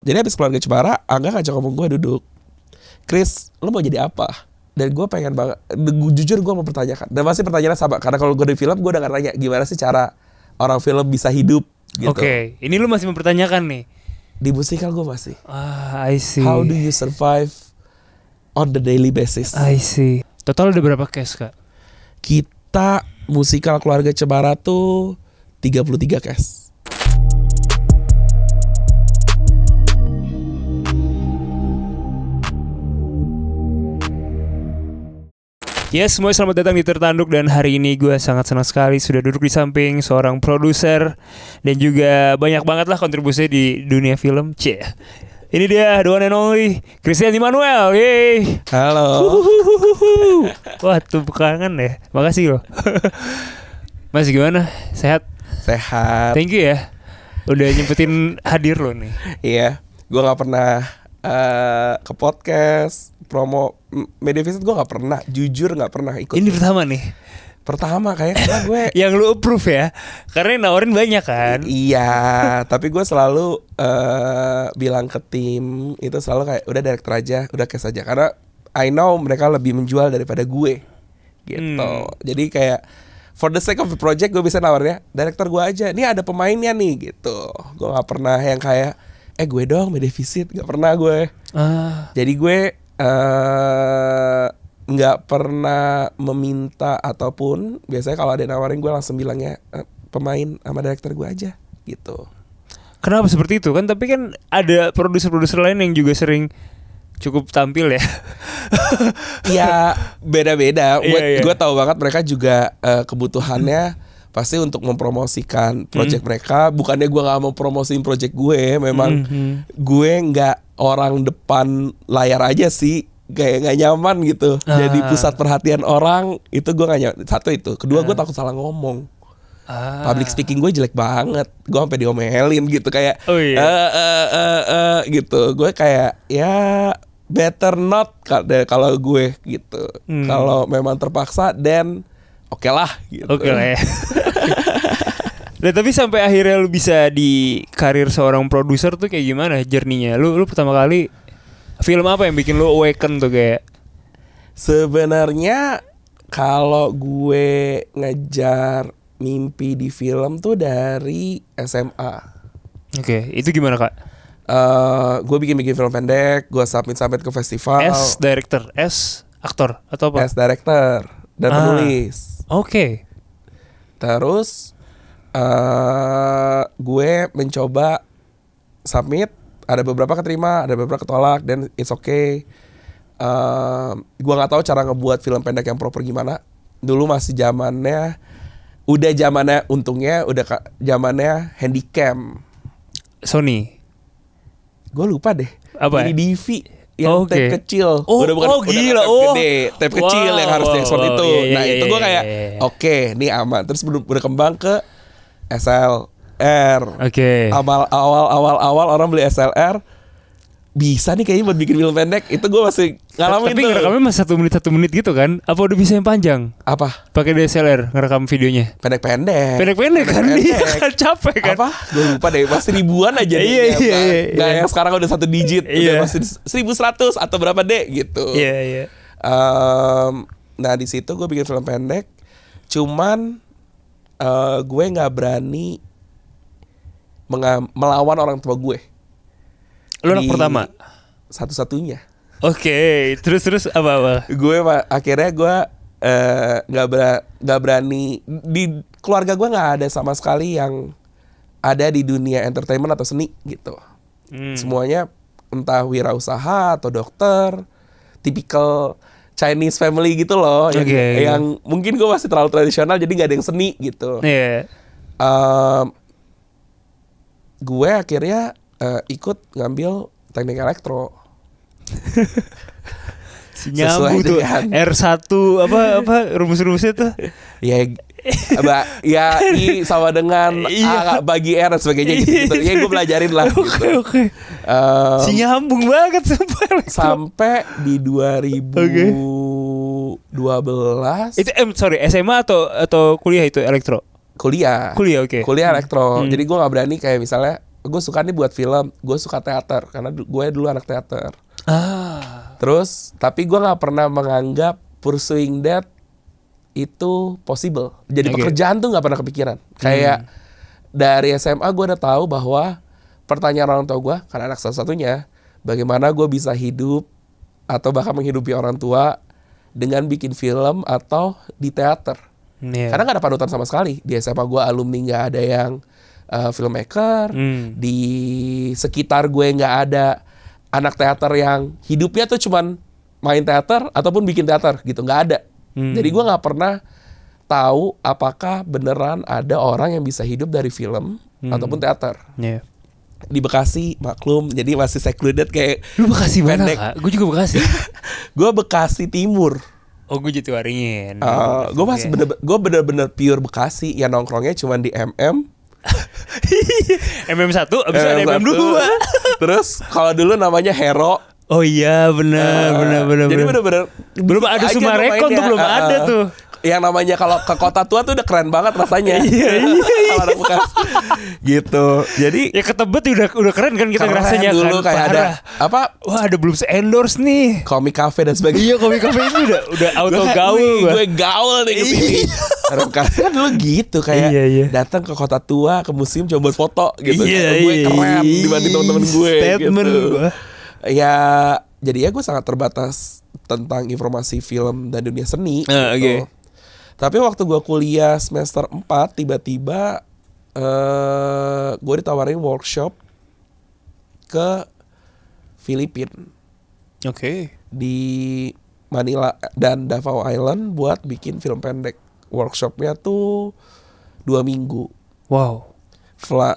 Jadi habis Keluarga Cemara, Angga ngajak ngomong gue duduk, Chris, lo mau jadi apa? Dan gue pengen banget, jujur gue mau pertanyakan. Dan masih pertanyaannya sama, karena kalau gue di film gue udah gak nanya gimana sih cara orang film bisa hidup gitu. Oke, ini lu masih mempertanyakan nih. Di musikal gue masih. I see. How do you survive on the daily basis? I see. Total ada berapa case, Kak? Kita musikal Keluarga Cemara tuh 33 cast. Yes, semuanya selamat datang di Tertanduk. Dan hari ini gue sangat senang sekali sudah duduk di samping seorang produser dan juga banyak banget lah kontribusinya di dunia film. Ini dia, the one and only Christian Immanuel. Yeay. Halo. Wah, tuh kangen ya. Makasih loh. Mas gimana? Sehat? Sehat. Thank you ya. Udah nyempetin hadir lo nih. Iya, gue gak pernah ke podcast promo Media Visit, gue gak pernah, jujur gak pernah ikut. Ini pertama nih. Pertama kayak karena gue yang lu approve ya. Karena yang nawarin banyak kan. Iya, tapi gue selalu bilang ke tim itu selalu kayak udah director aja, udah cast aja, karena I know mereka lebih menjual daripada gue gitu. Jadi kayak for the sake of the project gue bisa nawarnya director gue aja. Nih ada pemainnya nih gitu. Gue gak pernah yang kayak gue dong Media Visit, gak pernah gue. Jadi gue nggak pernah meminta ataupun biasanya kalau ada yang nawarin gue langsung bilangnya pemain sama director gue aja gitu. Kenapa seperti itu kan? Tapi kan ada produser-produser lain yang juga sering cukup tampil ya. Ya beda-beda. Iya. Gue tahu banget mereka juga kebutuhannya pasti untuk mempromosikan project mereka. Bukannya gue nggak mau promosiin project gue, memang gue nggak orang depan layar aja sih, kayak nggak nyaman gitu. Jadi pusat perhatian orang itu gue nggak nyaman. Satu itu, kedua gue takut salah ngomong. Public speaking gue jelek banget, gue sampai diomelin gitu kayak gitu. Gue kayak ya better not kalau gue gitu. Kalau memang terpaksa dan oke lah gitu. Oke lah ya. Nah, tapi sampai akhirnya lu bisa di karir seorang produser tuh kayak gimana journey-nya? Lu pertama kali film apa yang bikin lu awaken tuh kayak? Sebenarnya kalau gue ngejar mimpi di film tuh dari SMA. Oke, itu gimana, Kak? Gue bikin film pendek, gue submit ke festival. S director, S aktor atau apa? S director dan penulis. Oke. Terus gue mencoba submit, ada beberapa keterima, ada beberapa ketolak, dan it's okay. Gue nggak tahu cara ngebuat film pendek yang proper gimana. Dulu masih zamannya, untungnya udah zamannya handycam. Sony. Gue lupa deh. Apa? Ini DV yang tape kecil. Udah gila. Gede, tape kecil yang harus diekspor itu. Nah itu gue kayak oke, nih aman. Terus berkembang ke SLR. Oke. Awal orang beli SLR, bisa nih kayaknya buat bikin film pendek. Itu gue masih ngalamin. Tapi ngerekamnya masih 1 menit gitu kan? Apa udah bisa yang panjang? Apa? Pakai DSLR ngerekam videonya. Pendek-pendek kan? Iya kan, capek kan? Apa? Gue lupa deh, masih ribuan aja nih. Iya. Nah yang sekarang udah 1 digit, udah masih 1100 atau berapa deh gitu. Iya. Nah di situ gue bikin film pendek. Cuman gue nggak berani melawan orang tua gue. Lu anak pertama? Satu-satunya. Oke, terus apa? Gue akhirnya gue nggak berani. Di keluarga gue nggak ada sama sekali yang ada di dunia entertainment atau seni gitu. Semuanya entah wirausaha atau dokter, tipikal Chinese family gitu loh, yang mungkin gue masih terlalu tradisional, jadi nggak ada yang seni gitu. Gue akhirnya ikut ngambil teknik elektro. Nyambung tuh R1 apa rumus-rumusnya tuh. Ya I sama dengan A bagi R dan sebagainya gitu. Ya gue belajarin lah. Oke. Nyambung banget sampai di 2012. Itu SMA atau kuliah itu elektro? Kuliah, oke. Kuliah elektro. Jadi gue nggak berani kayak misalnya gue suka nih buat film, gue suka teater karena gue dulu anak teater. Terus tapi gue nggak pernah menganggap pursuing that itu possible. Jadi pekerjaan tuh nggak pernah kepikiran. Kayak dari SMA gue udah tahu bahwa pertanyaan orang tua gue, karena anak satu-satunya, bagaimana gue bisa hidup atau bahkan menghidupi orang tua dengan bikin film atau di teater. Karena gak ada panutan sama sekali. Di SMA gue alumni gak ada yang filmmaker. Di sekitar gue gak ada anak teater yang hidupnya tuh cuman main teater ataupun bikin teater gitu. Gak ada. Jadi gue gak pernah tahu apakah beneran ada orang yang bisa hidup dari film ataupun teater. Di Bekasi maklum, jadi masih secluded kayak. Lu Bekasi mana Kak? Gue juga Bekasi. Gue Bekasi Timur. Oh gue Jatiwaringin. Gue masih bener-bener pure Bekasi. Ya nongkrongnya cuma di MM. MM1, abis itu ada MM2. Terus kalau dulu namanya Hero. Oh iya benar. Jadi bener-bener belum ada Sumarekon tuh, belum ada tuh. Yang namanya kalau ke kota tua tuh udah keren banget rasanya. Iya. Kalau anak Bekasi gitu. Jadi ya ke Tebet udah keren kan kita ngerasanya dulu kan. Kayak ada apa? Wah, ada belum endorse nih. Komik Cafe dan sebagainya. Iya, Komik Cafe itu udah auto gaul. Gue gaul nih kesini. Anak Bekasi kan dulu gitu kayak datang ke kota tua, ke museum coba buat foto gitu. Gue keren dibanding teman-teman gue. Statement gitu. Gue. Ya, jadi ya gue sangat terbatas tentang informasi film dan dunia seni gitu. Tapi waktu gue kuliah semester 4 tiba-tiba gue ditawarin workshop ke Filipina. Di Manila dan Davao Island buat bikin film pendek. Workshopnya tuh 2 minggu. Wow.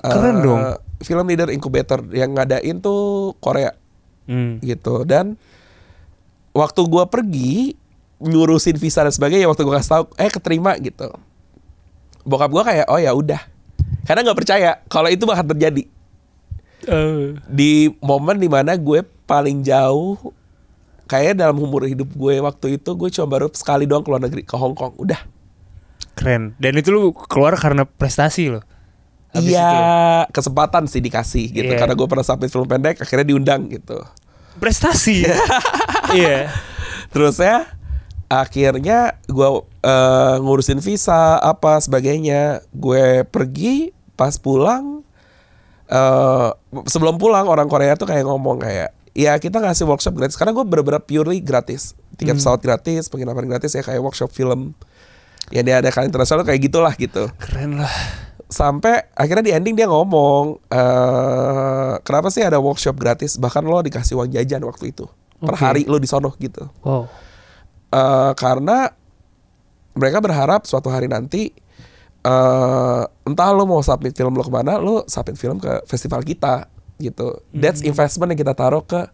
Keren dong. Film Leader Incubator yang ngadain tuh Korea. Gitu. Dan waktu gue pergi ngurusin visa dan sebagainya, waktu gue kasih tahu keterima gitu, bokap gue kayak oh ya udah, karena nggak percaya kalau itu bakal terjadi. Di momen dimana gue paling jauh kayak dalam umur hidup gue waktu itu, gue cuma baru sekali doang keluar negeri, ke Hong Kong. Udah. Keren. Dan itu lu keluar karena prestasi lo. Iya, kesempatan sih dikasih gitu. Karena gue pernah submit film pendek, akhirnya diundang gitu. Prestasi. Iya. Terus ya akhirnya gue ngurusin visa apa sebagainya. Gue pergi, pas pulang sebelum pulang orang Korea tuh kayak ngomong kayak, ya kita ngasih workshop gratis. Karena gue bener-bener purely gratis. Tiket pesawat gratis, penginapan gratis, ya kayak workshop film. Ya dia ada kali internasional kayak gitulah gitu. Keren lah. Sampai akhirnya di ending dia ngomong, kenapa sih ada workshop gratis? Bahkan lo dikasih uang jajan waktu itu per hari lo di sono gitu. Wow. Karena mereka berharap suatu hari nanti entah lo mau submit film lo kemana, lo submit film ke festival kita gitu. That's investment yang kita taruh ke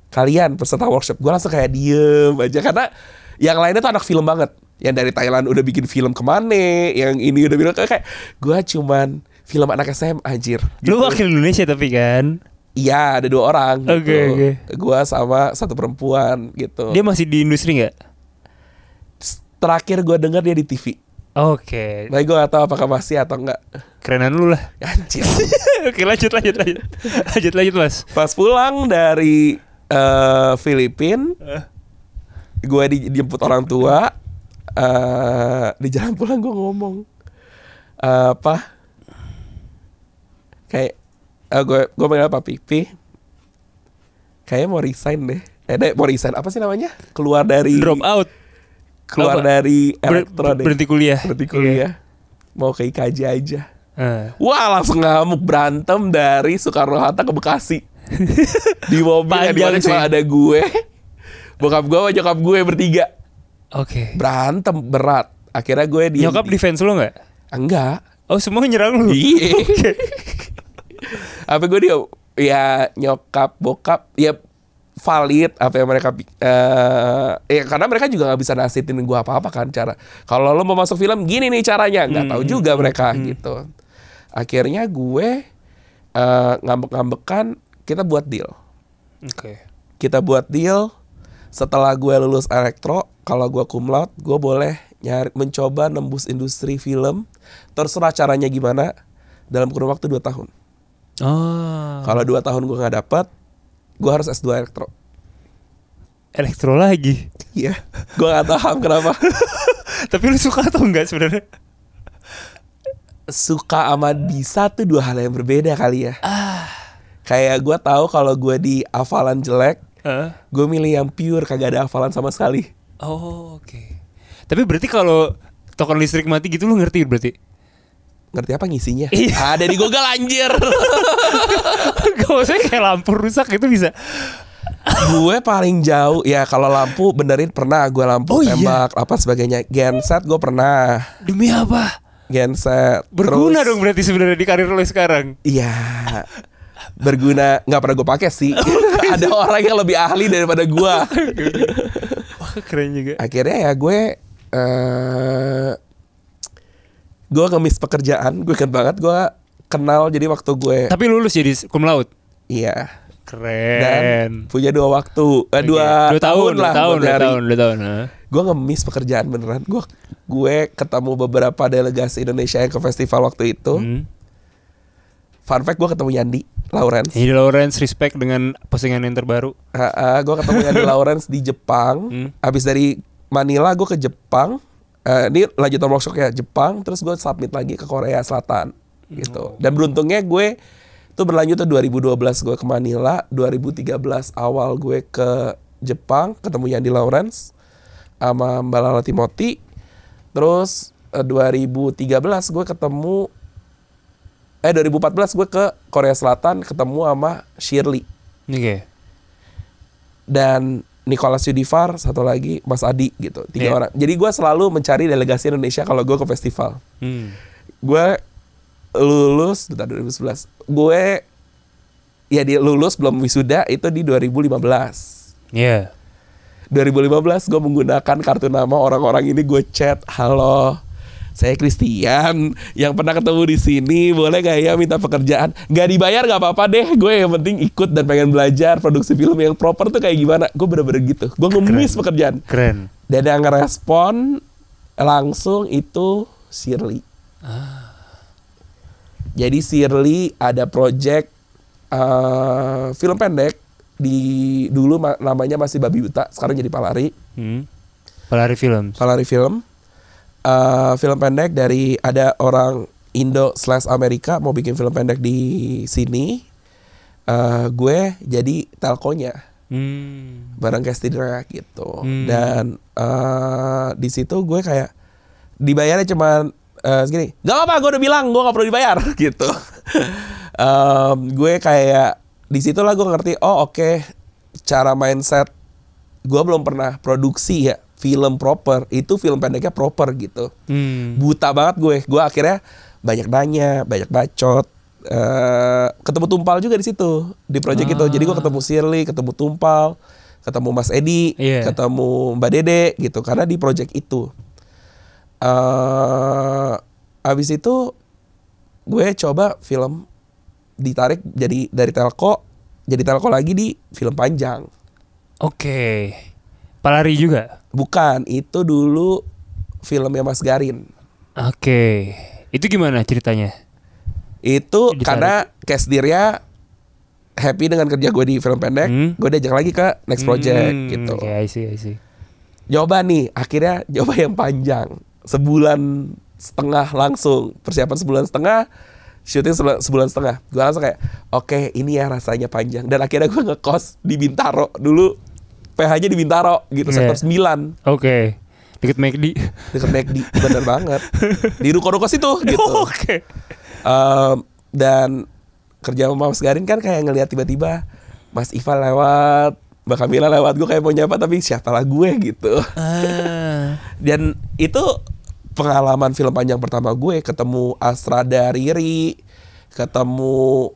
kalian peserta workshop. Gue langsung kayak diem aja karena yang lainnya tuh anak film banget. Yang dari Thailand udah bikin film kemana, yang ini udah bilang kayak gue cuman film anak SM anjir gitu. Lu wakil Indonesia tapi kan? Iya, ada 2 orang gitu. Okay. Gue sama 1 perempuan gitu. Dia masih di industri gak? Terakhir gue denger dia di TV. Oke. Tapi gue gak tahu apakah masih atau enggak. Kerenan lu lah. Anjir. Oke, lanjut Mas. Pas pulang dari Filipina, gue dijemput orang tua. Di jalan pulang gue ngomong kayak gue panggil apa Pipi, kayaknya mau resign deh. Mau resign apa sih namanya? Keluar dari drop out. Keluar dari elektro deh. Berhenti kuliah. Mau ke IKJ aja. Wah, langsung ngamuk, berantem dari Soekarno-Hatta ke Bekasi. Di mobil yang dimana cuma ada gue, bokap gue sama nyokap gue bertiga. Berantem berat. Akhirnya gue nyokap defense lo gak? Enggak. Oh, semua nyerang lu? Iya. Apa gue dia, ya nyokap bokap ya valid apa yang mereka ya karena mereka juga nggak bisa nasihatin gue apa-apa kan, cara kalau lo mau masuk film gini nih caranya, nggak tahu juga mereka gitu. Akhirnya gue ngambek-ngambekan, kita buat deal. Kita buat deal. Setelah gue lulus elektro, kalau gue cum laude, gue boleh mencoba nembus industri film, terserah caranya gimana, dalam kurun waktu 2 tahun. Kalau 2 tahun gue nggak dapet, gue harus S2 elektro. Elektro lagi. Iya, gue nggak paham kenapa. Tapi lu suka atau enggak sebenarnya? Suka sama bisa tuh 2 hal yang berbeda kali ya. Kayak gue tahu kalau gue di hafalan jelek, gue milih yang pure, kagak ada hafalan sama sekali. Oh, oke. Tapi berarti kalau token listrik mati gitu lu ngerti berarti? Ngerti apa ngisinya? Iya. Ada di Google anjir. Gak usah kayak lampu rusak itu bisa. Gue paling jauh ya kalau lampu benerin pernah gue lampu tembak apa sebagainya. Genset gue pernah. Demi apa? Genset. Berguna dong berarti sebenarnya di karir lo sekarang. Iya. Berguna, nggak pernah gue pakai sih. Ada orang yang lebih ahli daripada gue. Wah, keren juga. Akhirnya ya gue ngemis pekerjaan. Gue inget banget gue kenal jadi waktu gue. Tapi lulus jadi cum laude. Iya. Keren. Dan punya 2 waktu, 2 tahun lah. 2 tahun. Gue ngemis pekerjaan beneran. Gue ketemu beberapa delegasi Indonesia yang ke festival waktu itu. Fun fact, gue ketemu Yandi Lawrence. Yandi Lawrence, respect dengan postingan yang terbaru. Gue ketemu Yandi Lawrence di Jepang. Abis dari Manila gue ke Jepang. Ini lanjutan workshop ya Jepang. Terus gue submit lagi ke Korea Selatan gitu. Dan beruntungnya gue itu berlanjut tuh 2012 gue ke Manila, 2013 awal gue ke Jepang ketemu Yandi Lawrence sama Mbak Lala Timothy. Terus 2013 gue ketemu 2014 gue ke Korea Selatan ketemu sama Shirley. Oke. Dan Nicholas Yudivar, satu lagi Mas Adi gitu, 3 orang. Jadi gue selalu mencari delegasi Indonesia kalau gue ke festival. Gue lulus 2011. Gue ya dia lulus belum wisuda itu di 2015. Iya. 2015 gue menggunakan kartu nama orang-orang ini, gue chat, halo, saya Christian yang pernah ketemu di sini, boleh gak ya minta pekerjaan? Gak dibayar gak apa-apa deh, gue yang penting ikut dan pengen belajar produksi film yang proper tuh kayak gimana. Gue bener-bener gitu, gue ngemis pekerjaan. Keren. Dan yang ngerespon langsung itu Shirley. Jadi Shirley ada project film pendek di dulu namanya masih Babi Buta, sekarang jadi Palari. Palari Film. Palari Film. Film pendek dari ada orang Indo/Amerika mau bikin film pendek di sini. Gue jadi telkonya. Bareng Castina gitu. Dan di situ gue kayak dibayarnya cuman segini, gak apa-apa, gue udah bilang gue gak perlu dibayar gitu. Gue kayak di situlah gue ngerti, oh oke, cara mindset gue belum pernah produksi ya film proper, itu film pendeknya proper gitu. Buta banget gue akhirnya banyak nanya, banyak bacot. Ketemu Tumpal juga di situ di project itu. Jadi gue ketemu Shirley, ketemu Tumpal, ketemu Mas Edi, ketemu Mbak Dede gitu karena di project itu. Abis itu gue coba film ditarik jadi dari telco jadi telco lagi di film panjang. Oke. Palari juga? Bukan, itu dulu filmnya Mas Garin. Oke. Itu gimana ceritanya? Itu karena Casdirnya happy dengan kerja gue di film pendek, gue diajak lagi ke next project gitu. Oke, I see. Nyoba nih, akhirnya nyoba yang panjang. 1,5 bulan langsung. Persiapan 1,5 bulan. Syuting 1,5 bulan. Gue langsung kayak, oke, ini ya rasanya panjang. Dan akhirnya gue ngekos di Bintaro. Dulu PH-nya di Bintaro gitu, sektor 9. Oke. Deket McD. Deket McD, bener banget. Di ruko-ruko situ gitu. Oke. Dan kerja sama Mas Garin kan kayak ngelihat tiba-tiba Mas Iva lewat, Mbak Kamila lewat, gue kayak mau nyapa tapi siapalah gue gitu. Dan itu pengalaman film panjang pertama gue, ketemu Astrada Riri, ketemu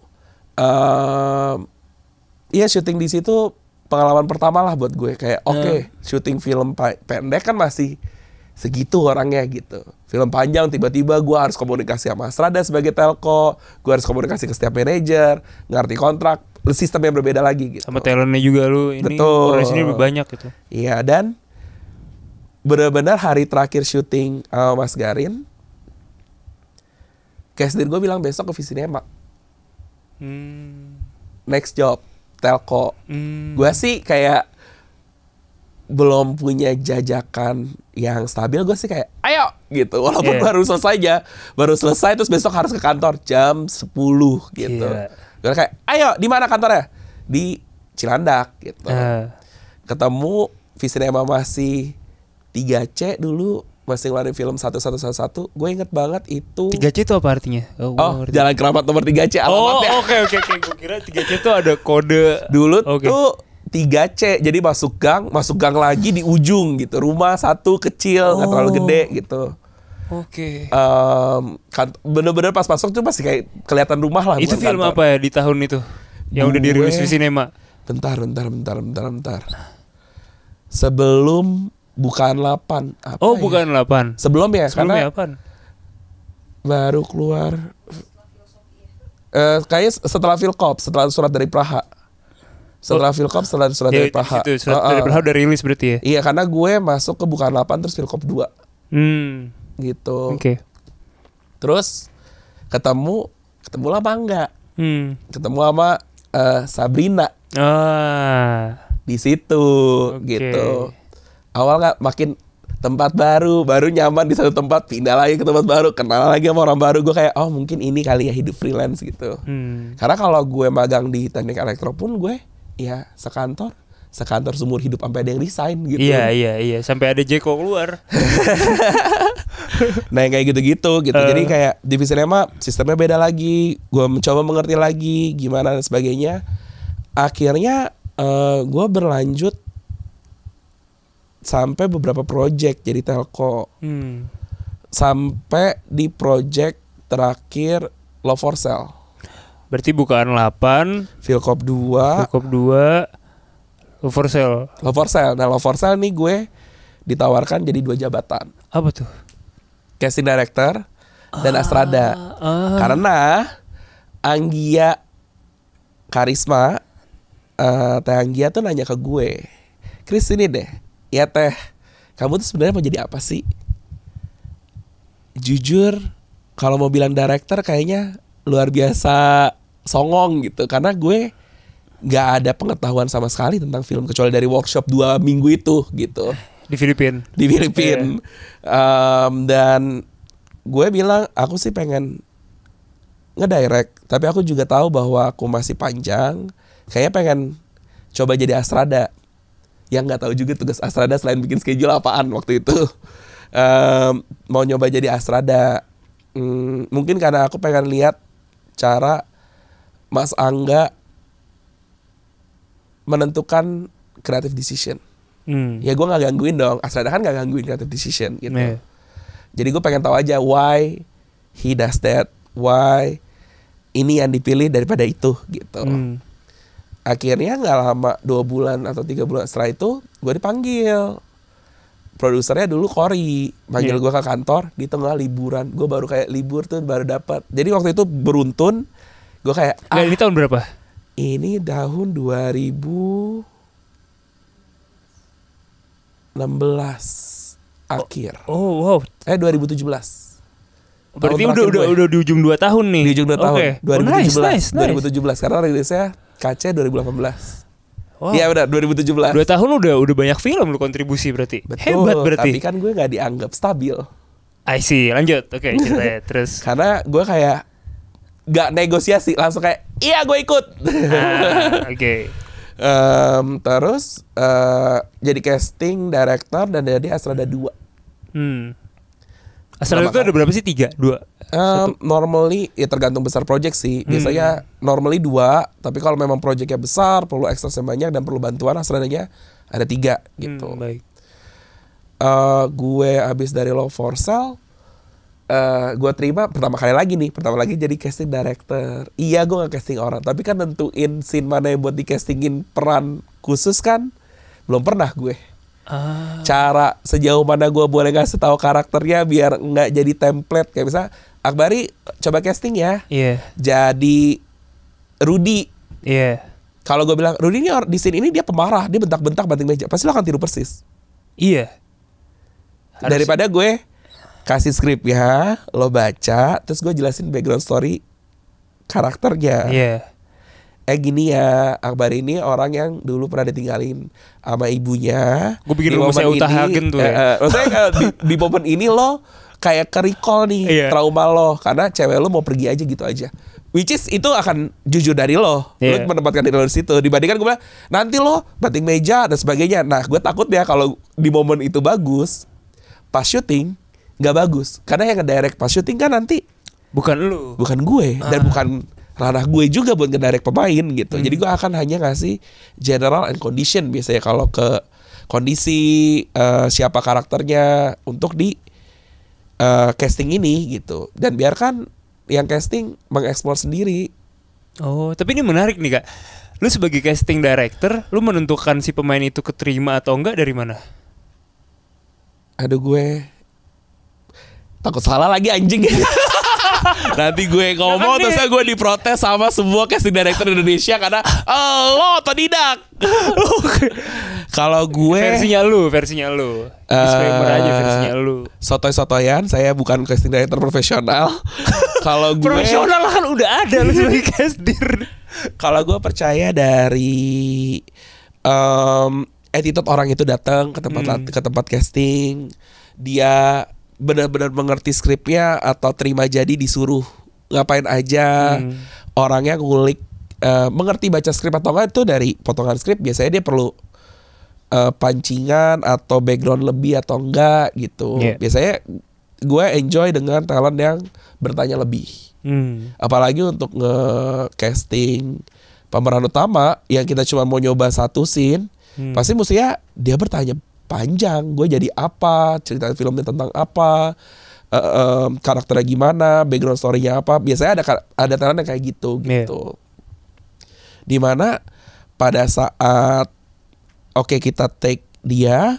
syuting di situ pengalaman pertama lah buat gue, kayak oke, syuting film pendek kan masih segitu orangnya gitu. Film panjang tiba-tiba gue harus komunikasi sama Astrada sebagai telco, gue harus komunikasi ke setiap manajer, ngerti kontrak, sistem yang berbeda lagi gitu. Sama talentnya juga lu ini. Betul. Orang sini lebih banyak gitu. Iya, dan benar-benar hari terakhir syuting Mas Garin, Casdir gue bilang besok ke Visinema. Next job telco. Gue sih kayak belum punya jajakan yang stabil, gue sih kayak ayo gitu, walaupun baru selesai terus besok harus ke kantor jam 10 gitu. Gue kayak ayo, di mana kantornya? Di Cilandak gitu. Ketemu Visinema masih 3C dulu, masih ngeluarin film 1111. Gue inget banget itu. 3C itu apa artinya? Jalan Keramat nomor 3C alamatnya. Oke. Gue kira 3C itu ada kode. Dulu tuh 3C, jadi masuk gang lagi di ujung gitu. Rumah satu kecil, nggak terlalu gede gitu. Oke. Kan bener-bener pas masuk tuh masih kayak kelihatan rumah lah. Itu film kantor. Apa ya di tahun itu? Yang udah dirilis di sinema. Bentar. Sebelum Bukan 8. Bukan 8. Sebelum ya, karena apaan? Baru keluar. Kayaknya setelah Filkop, setelah Surat dari Praha. Setelah Filkop, setelah Surat dari Praha. Surat dari Praha udah rilis berarti ya? Iya, karena gue masuk ke Bukan 8 terus Filkop 2. Gitu. Oke. Terus ketemu lah Mangga. Ketemu sama Sabrina. Di situ gitu. Awal nggak, makin tempat baru nyaman di satu tempat, pindah lagi ke tempat baru, kenal lagi sama orang baru. Gue kayak mungkin ini kali ya hidup freelance gitu. Karena kalau gue magang di teknik elektro pun gue ya sekantor seumur hidup sampai ada yang resign gitu. Iya sampai ada Jeko keluar. Nah yang kayak gitu. Jadi kayak di Visinema sistemnya beda lagi. Gue mencoba mengerti lagi gimana dan sebagainya. Akhirnya gue berlanjut sampai beberapa project jadi telco. Sampai di project terakhir Love for Sale. Berarti Bukan 8, Filkop 2, Love for Sale. Nah Love for Sale nih gue ditawarkan jadi 2 jabatan. Apa tuh? Casting director dan Astrada. Karena Anggia Karisma, Teh Anggia tuh nanya ke gue, Chris ini deh, ya Teh, kamu tuh sebenarnya mau jadi apa sih? Jujur, kalau mau bilang director kayaknya luar biasa songong gitu, karena gue nggak ada pengetahuan sama sekali tentang film kecuali dari workshop 2 minggu itu gitu. Di Filipina. Dan gue bilang aku sih pengen ngedirect, tapi aku juga tahu bahwa aku masih panjang. Kayaknya pengen coba jadi Astrada. Yang nggak tahu juga tugas Astrada selain bikin schedule apaan waktu itu. Mau nyoba jadi Astrada. Mungkin karena aku pengen lihat cara Mas Angga menentukan creative decision. Ya gue gak gangguin dong. Astrada kan gak gangguin creative decision gitu. Jadi gue pengen tahu aja why he does that, why ini yang dipilih daripada itu gitu. Akhirnya gak lama 2 bulan atau 3 bulan setelah itu gue dipanggil. Produsernya dulu Cory manggil gue ke kantor di tengah liburan. Gue baru kayak libur tuh baru dapat. Jadi waktu itu beruntun. Gue kayak ini tahun berapa? Ini tahun 2016 akhir. 2017. Berarti udah di ujung 2 tahun nih. Di ujung 2 tahun. 2017. Nice. 2017 karena rilisnya KC 2018. Iya benar 2017. 2 tahun udah banyak film lu kontribusi berarti. Betul, hebat berarti. Tapi kan gue gak dianggap stabil. I see, lanjut. Oke, ceritanya terus. Karena gue kayak gak negosiasi, langsung kayak iya gue ikut. Oke. Terus jadi casting director dan jadi Astrada 2. Astrada itu ada berapa sih? 3? 2? Normally ya tergantung besar project sih. Biasanya normally 2, tapi kalau memang projectnya besar, perlu extras yang banyak dan perlu bantuan, Astradanya ada 3 gitu. Baik. Gue abis dari Love for Sale, gue terima pertama kali jadi casting director. Iya gue gak casting orang, tapi kan nentuin scene mana yang buat di castingin peran khusus kan belum pernah gue. Cara sejauh mana gue boleh ngasih tahu karakternya biar nggak jadi template kayak misalnya Akbari coba casting ya, jadi Rudy. Kalau gue bilang Rudy ini di scene ini dia pemarah, dia bentak-bentak banting meja, pasti lo akan tiru persis. Daripada gue kasih skrip ya, lo baca, terus gue jelasin background story karakternya. gini ya, Akbar ini orang yang dulu pernah ditinggalin sama ibunya. Gue bikin Di rumah saya momen Uta ini, Hagen tuh ya. maksudnya di momen ini lo kayak ke-recall nih Iya. trauma lo karena cewek lo mau pergi aja gitu aja. Which is itu akan jujur dari lo. Iya. Lo menempatkan diri lo di situ. Dibandingkan gue bilang nanti lo banting meja dan sebagainya. Nah gue takut ya kalau di momen itu bagus, pas syuting nggak bagus. Karena yang ngedirect pas syuting kan nanti Bukan lu. bukan gue dan bukan ranah gue juga buat ngedirect pemain gitu. Jadi gue akan hanya ngasih general and condition biasanya kalau ke kondisi siapa karakternya untuk di casting ini gitu. Dan biarkan yang casting mengeksplor sendiri. Oh, tapi ini menarik nih Kak. Lu sebagai casting director, lu menentukan si pemain itu keterima atau enggak dari mana? Aduh gue takut salah lagi anjing. Nanti gue ngomong Jangan terus gue diprotes sama semua casting director Indonesia karena lo otodidak. Kalau gue Versinya lu. Disclaimer aja versinya lu. sotoy-sotoyan, saya bukan casting director profesional. Kalau gue Profesional kan udah ada lu sebagai casting. kalau gue percaya dari attitude orang itu datang ke tempat casting, dia benar-benar mengerti skripnya atau terima jadi disuruh ngapain aja. Orangnya ngulik mengerti baca skrip atau enggak itu dari potongan skrip. Biasanya dia perlu pancingan atau background lebih atau enggak gitu. Biasanya gue enjoy dengan talent yang bertanya lebih. Apalagi untuk nge-casting pemeran utama yang kita cuma mau nyoba satu scene, pasti mestinya dia bertanya panjang, gue jadi apa, cerita filmnya tentang apa, karakternya gimana, background story-nya apa. Biasanya ada talent yang kayak gitu. Dimana pada saat kita take dia,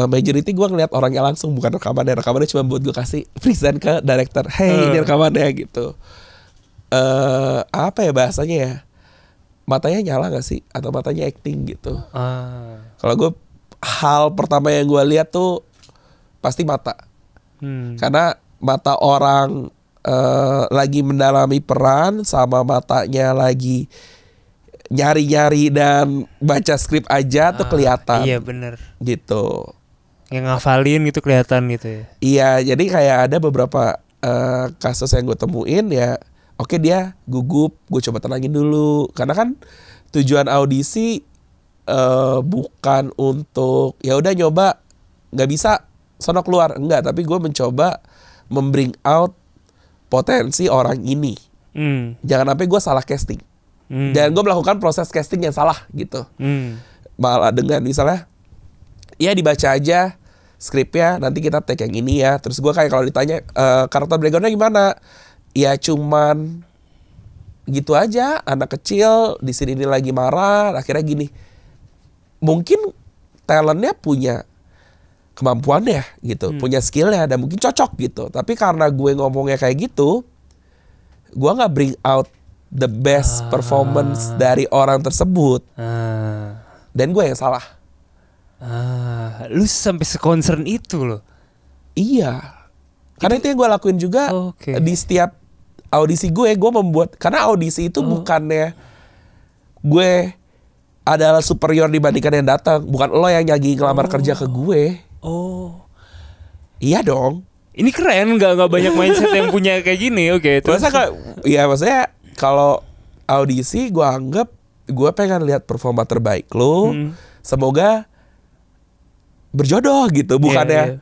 majority gue ngeliat orangnya langsung, bukan rekamannya cuma buat gue kasih present ke director, hey ini rekamannya gitu. Apa ya bahasanya ya, matanya nyala gak sih atau matanya acting gitu. Kalau gue hal pertama yang gue lihat tuh pasti mata. Karena mata orang lagi mendalami peran sama matanya lagi nyari-nyari dan baca skrip aja tuh kelihatan. Iya bener. Gitu. Yang ngafalin gitu kelihatan gitu ya. Iya, jadi kayak ada beberapa kasus yang gue temuin ya. Oke, dia gugup, gue coba tenangin dulu. Karena kan tujuan audisi bukan untuk ya udah nyoba nggak bisa sono keluar, enggak, tapi gue mencoba membring out potensi orang ini. Jangan sampai gue salah casting. Dan gue melakukan proses casting yang salah gitu. Malah dengan misalnya ya dibaca aja skripnya, nanti kita take yang ini ya. Terus gue kayak kalau ditanya karakter backgroundnya gimana, ya cuman gitu aja, anak kecil di sini lagi marah, akhirnya gini. Mungkin talentnya punya kemampuannya gitu, punya skillnya dan mungkin cocok gitu. Tapi karena gue ngomongnya kayak gitu, gue nggak bring out the best performance dari orang tersebut. Dan gue yang salah. Lu sampai seconcern itu loh. Iya. Karena itu yang gue lakuin juga di setiap audisi gue membuat, karena audisi itu bukannya gue adalah superior dibandingkan yang datang, bukan lo yang lagi ngelamar kerja ke gue. Iya dong. Ini keren, nggak banyak mindset yang punya kayak gini. Maksudnya kalau audisi gue anggap gue pengen lihat performa terbaik lo. Semoga berjodoh gitu, bukannya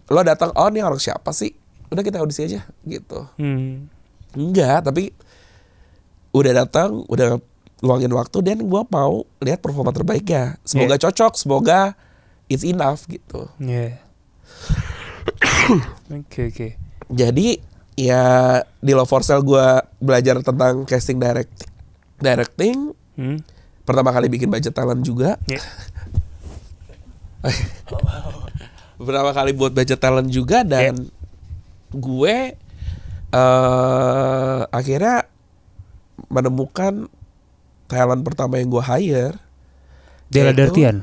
lo datang, oh ini orang siapa sih, udah kita audisi aja gitu. Enggak, tapi udah datang, udah luangin waktu, dan gue mau lihat performa terbaiknya. Semoga cocok, semoga it's enough gitu. Oke. Jadi ya di Love for Sale gue belajar tentang casting directing. Pertama kali bikin budget talent juga. Pertama kali buat budget talent juga, dan gue akhirnya menemukan talent pertama yang gue hire, Della Dartian.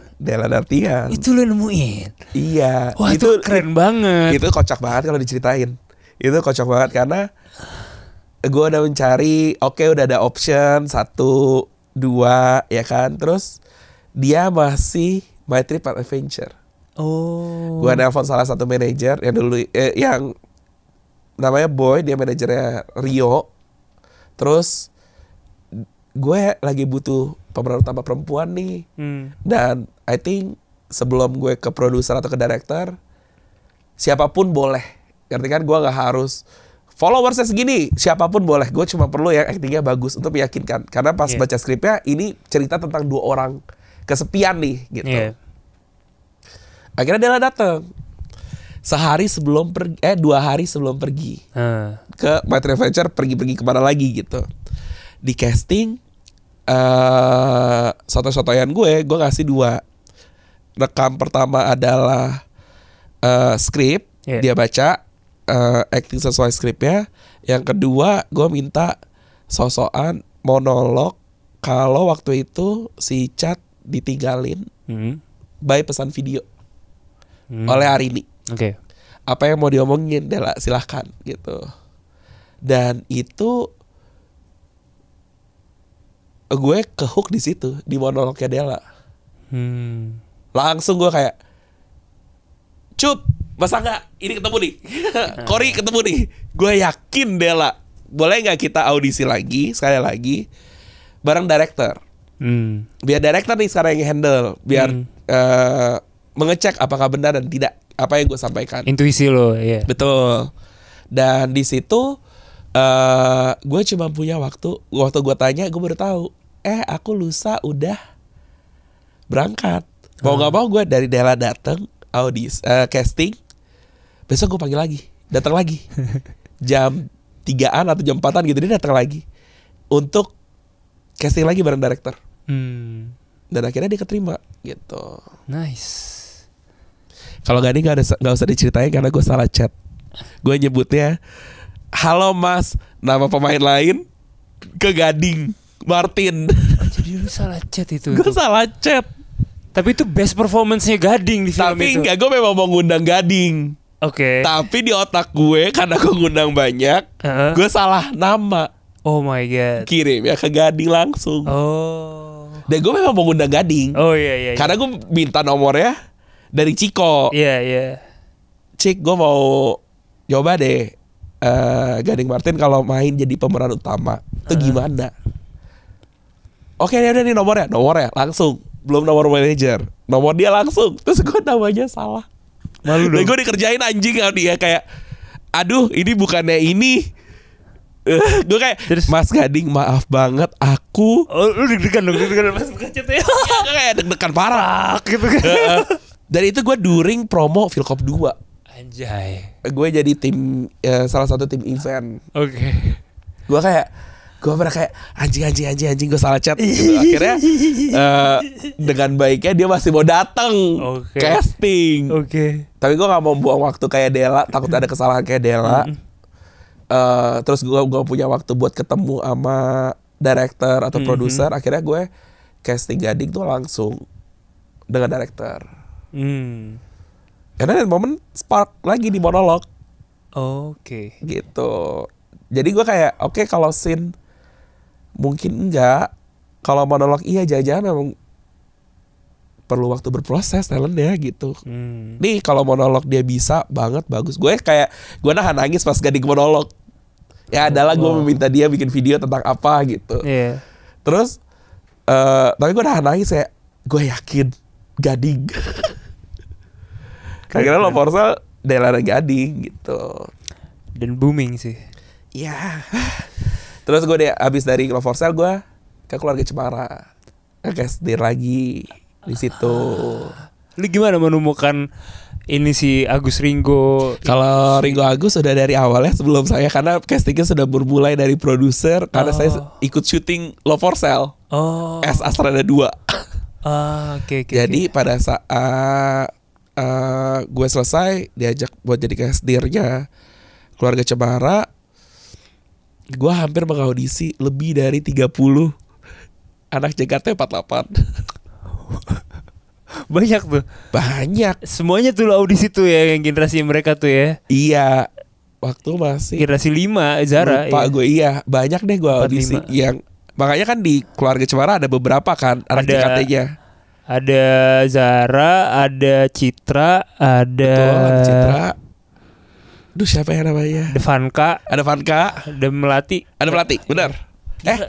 Itu lo nemuin. Iya. Wah, itu keren banget. Itu kocak banget kalau diceritain. Itu kocak banget karena gue udah mencari, udah ada option 1, 2 ya kan. Terus dia masih My Trip Adventure. Gue nelpon salah satu manajer yang dulu yang namanya Boy, dia manajernya Rio. Terus gue lagi butuh pemeran utama perempuan nih. Dan I think sebelum gue ke produser atau ke director, siapapun boleh. Ngerti kan, gue gak harus followersnya segini, siapapun boleh. Gue cuma perlu yang actingnya bagus untuk meyakinkan. Karena pas baca skripnya, ini cerita tentang 2 orang kesepian nih gitu. Akhirnya Della datang 2 hari sebelum pergi ke My Trip Adventure, pergi kemana lagi gitu. Di casting, soto-sotoyan gue ngasih 2. Rekam pertama adalah skrip, dia baca, acting sesuai skripnya. Yang kedua, gue minta sosokan monolog kalau waktu itu si Chad ditinggalin by pesan video oleh Arini. Apa yang mau diomongin, Della silahkan gitu. Dan itu gue kehook di situ, di monolognya Della. Langsung gue kayak, Cup, masa nggak ini ketemu nih, Cory ketemu nih. Gue yakin Della, boleh nggak kita audisi lagi sekali lagi bareng director. Biar director nih sekarang yang handle, biar mengecek apakah benar dan tidak apa yang gue sampaikan. Intuisi lo, ya. Betul. Dan di situ gue cuma punya waktu gue tanya, gue baru tahu, aku lusa udah berangkat. Mau nggak mau gue dari Della datang audis casting, besok gue panggil lagi, datang lagi jam 3-an atau jam 4-an gitu, dia datang lagi untuk casting lagi bareng director. Dan akhirnya dia keterima gitu. Nice. Kalau gak usah diceritain karena gue salah chat. Gue nyebutnya, halo mas, nama pemain lain ke Gading Martin. Jadi lu salah chat itu. Gue salah chat. Tapi itu best performance-nya Gading di film itu. Tapi enggak, gue memang mau ngundang Gading. Tapi di otak gue, karena gue ngundang banyak, gue salah nama. Oh my god. Kirim ya ke Gading langsung. Dan gue memang mau ngundang Gading. Iya. Karena gue minta nomornya dari Ciko. Iya. Cik, gue mau coba deh Gading Martin kalau main jadi pemeran utama itu gimana? Oke, ya udah nih nomornya langsung. Belum nomor manajer, nomor dia langsung. Terus gue namanya salah. Malu dong. Dan gue dikerjain anjing sama dia kayak, aduh ini bukannya ini. Gue kayak, terus, Mas Gading maaf banget aku. Lu deg-degan pas buka chat ya. Gue kayak deg-degan parah gitu kan. Dan itu gue during promo Philcop 2. Anjay. Gue jadi tim salah satu tim event. Gue pernah kayak anjing gue salah chat gitu. Akhirnya dengan baiknya dia masih mau datang casting. Tapi gue gak mau buang waktu kayak Della, takut ada kesalahan kayak Della. Terus gue punya waktu buat ketemu sama director atau produser. Akhirnya gue casting Gading tuh langsung dengan director. Karena ada momen spark lagi di monolog. Gitu. Jadi gue kayak kalau scene mungkin enggak, kalau monolog iya, jangan-jangan memang perlu waktu berproses talentnya gitu. Nih kalau monolog dia bisa banget, bagus. Gue nahan nangis pas Gading monolog. Ya adalah gue meminta dia bikin video tentang apa gitu. Terus tapi gue nahan nangis kayak, gue yakin Gading. Akhirnya Love for Sale Della dan Gading gitu. Dan booming sih. Ya. Terus gue abis dari Love for Sale, gue ke Keluarga Cemara, nge-casting lagi di situ. Lu gimana menemukan ini si Agus Ringo? Kalau Ringo Agus sudah dari awal ya, sebelum saya, karena castingnya sudah bermulai dari produser. Karena saya ikut syuting Love for Sale as Astrada 2. Jadi pada saat gue selesai, diajak buat jadi castirnya Keluarga Cemara, gue hampir mengaudisi lebih dari 30 anak JKT48. Banyak tuh. Banyak. Semuanya tuh audisi tuh ya, yang generasi mereka tuh ya. Iya. waktu masih Generasi 5 Zara. lupa gue, iya banyak deh gue audisi 45. yang makanya kan di Keluarga Cemara ada beberapa kan anak JKT-nya. Ada Zara, ada Citra, ada Betul, ada Citra. Duh siapa ya namanya? Devanka, Ada Vanka, ada Melati, ada Melati, benar. Ada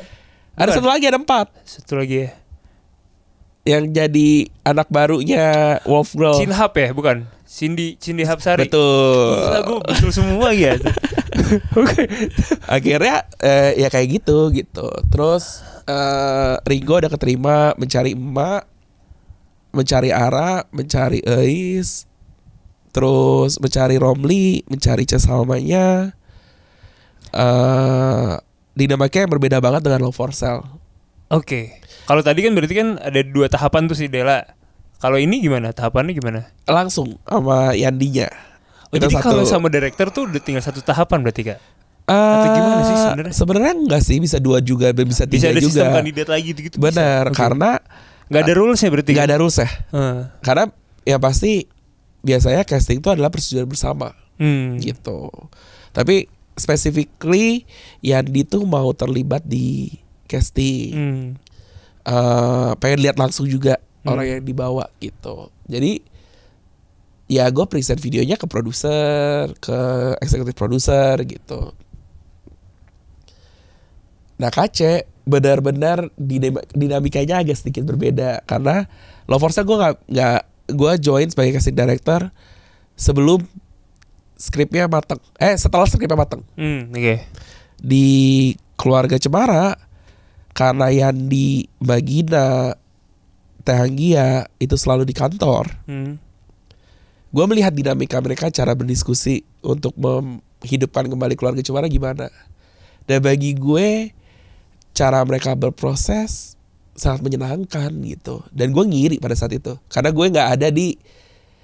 Bukan. satu lagi, ada 4 Satu lagi ya. yang jadi anak barunya Wolf Girl. Cinhap ya, bukan? Cindy Hapsari. Betul. Gila, gue betul semua ya. Oke. Akhirnya ya kayak gitu. Terus Ringo udah keterima mencari emak, mencari Ara, mencari Eis, terus mencari Romli, mencari Cesalmanya. Dinamikanya yang berbeda banget dengan Love for Sale. Oke. Kalau tadi kan berarti kan ada 2 tahapan tuh si Dela. Kalau ini gimana? Tahapannya gimana? Langsung sama Yandinya. Oh, jadi kalau sama director tuh udah tinggal 1 tahapan berarti Kak? Atau gimana sih sebenarnya? Sebenarnya enggak sih, bisa 2 juga, bisa 3 bisa ada juga. sistem kandidat lagi gitu. Benar, karena nggak ada rulesnya berarti. nggak ada rules ya. Hmm. Karena ya pasti biasanya casting itu adalah persetujuan bersama. Gitu. Tapi specifically Yandi tuh mau terlibat di casting. Pengen lihat langsung juga orang yang dibawa gitu. Jadi ya gue present videonya ke produser, ke executive producer gitu. Nah KC benar-benar dinamikanya agak sedikit berbeda karena Love for Sale gue join sebagai casting director sebelum skripnya matang. Setelah skripnya matang. Oke. Di Keluarga Cemara karena Yandi, Bagina, Tehanggia itu selalu di kantor. Gue melihat dinamika mereka, cara berdiskusi untuk menghidupkan kembali Keluarga Cemara gimana. Dan bagi gue cara mereka berproses sangat menyenangkan gitu. Dan gue ngiri pada saat itu karena gue nggak ada di